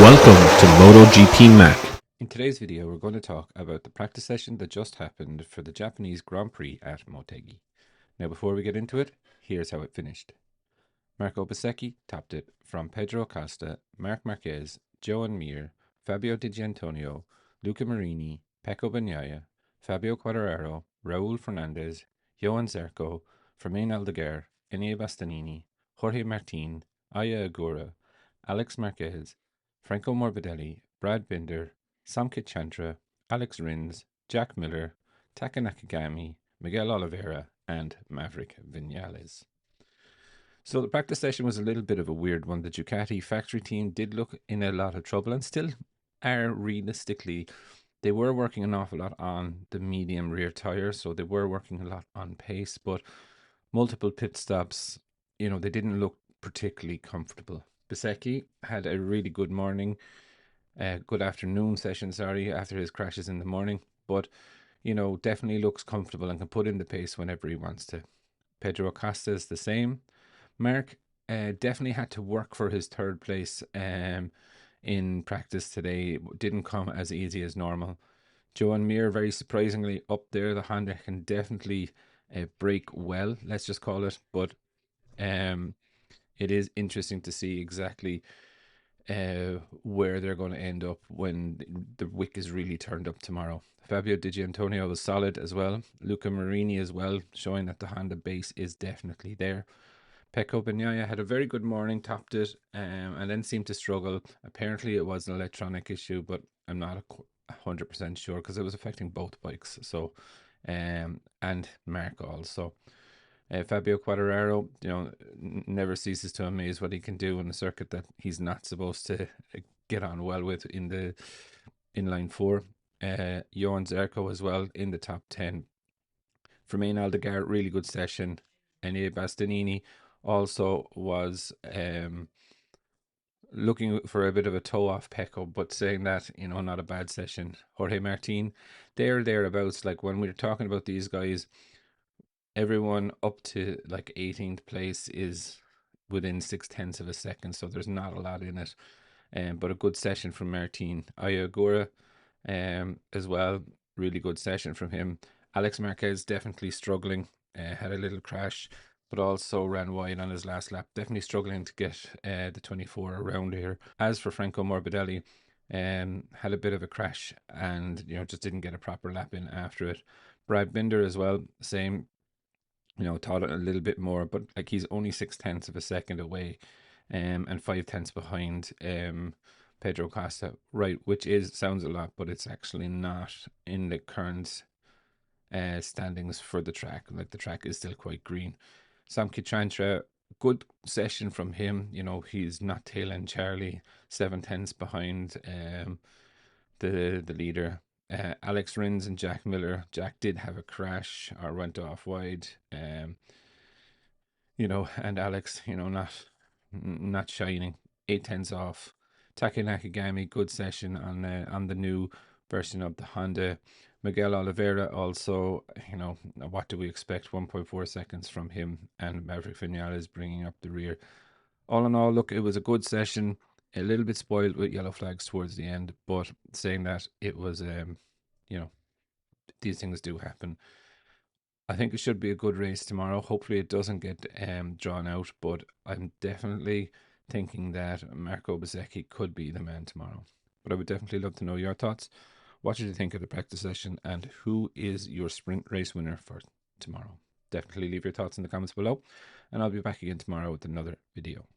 Welcome to MotoGP Mac. In today's video, we're going to talk about the practice session that just happened for the Japanese Grand Prix at Motegi. Now, before we get into it, here's how it finished. Marco Bezzecchi topped it from Pedro Acosta, Marc Marquez, Joan Mir, Fabio Di Gianantonio, Luca Marini, Pecco Bagnaia, Fabio Quartararo, Raul Fernandez, Johan Zarco, Fermin Aldeguer, Enea Bastianini, Jorge Martin, Aya Agura, Alex Marquez, Franco Morbidelli, Brad Binder, Samkit Chantra, Alex Rins, Jack Miller, Taka Nakagami, Miguel Oliveira, and Maverick Vinales. So the practice session was a little bit of a weird one. The Ducati factory team did look in a lot of trouble and still are realistically. They were working an awful lot on the medium rear tire, so they were working a lot on pace, but multiple pit stops, they didn't look particularly comfortable. Bezzecchi had a really good morning, good afternoon session, after his crashes in the morning, but definitely looks comfortable and can put in the pace whenever he wants to. Pedro Acosta is the same. Mark definitely had to work for his third place in practice today. It didn't come as easy as normal. Joan Mir, very surprisingly, up there. The Honda can definitely brake well, let's just call it. But it is interesting to see exactly where they're going to end up when the wick is really turned up tomorrow. Fabio Di Gianantonio was solid as well. Luca Marini as well, showing that the Honda base is definitely there. Pecco Bagnaia had a very good morning, topped it, and then seemed to struggle. Apparently, it was an electronic issue, but I'm not 100% sure because it was affecting both bikes. So, and Mark also. Fabio Quartararo, never ceases to amaze what he can do in a circuit that he's not supposed to get on well with in the inline four. Johan Zarco as well in the top 10. Fermin Aldeguer, really good session. Enea Bastianini also was looking for a bit of a toe off Pecco, but saying that, not a bad session. Jorge Martin, thereabouts. Like when we we're talking about these guys, everyone up to like 18th place is within 6/10 of a second, so there's not a lot in it. But a good session from Martin. Ayagura as well, really good session from him. Alex Marquez definitely struggling, had a little crash, but also ran wide on his last lap. Definitely struggling to get the 24 around here. As for Franco Morbidelli, had a bit of a crash and just didn't get a proper lap in after it. Brad Binder as well, same. Taught it a little bit more, but like he's only 6/10 of a second away, and 5/10 behind Pedro Costa, right? Which sounds a lot, but it's actually not in the current standings for the track. Like the track is still quite green. Sam Kichantra, good session from him. He's not tail end Charlie, 7/10 behind the leader. Alex Rins and Jack Miller. Jack did have a crash or went off wide. And Alex, not shining. 8/10 off. Taka Nakagami, good session on the new version of the Honda. Miguel Oliveira also, what do we expect? 1.4 seconds from him, and Maverick Vinales bringing up the rear. All in all, look, it was a good session. A little bit spoiled with yellow flags towards the end, but saying that, it was, these things do happen. I think it should be a good race tomorrow. Hopefully, it doesn't get drawn out, but I'm definitely thinking that Marco Bezzecchi could be the man tomorrow. But I would definitely love to know your thoughts. What did you think of the practice session, and who is your sprint race winner for tomorrow? Definitely leave your thoughts in the comments below, and I'll be back again tomorrow with another video.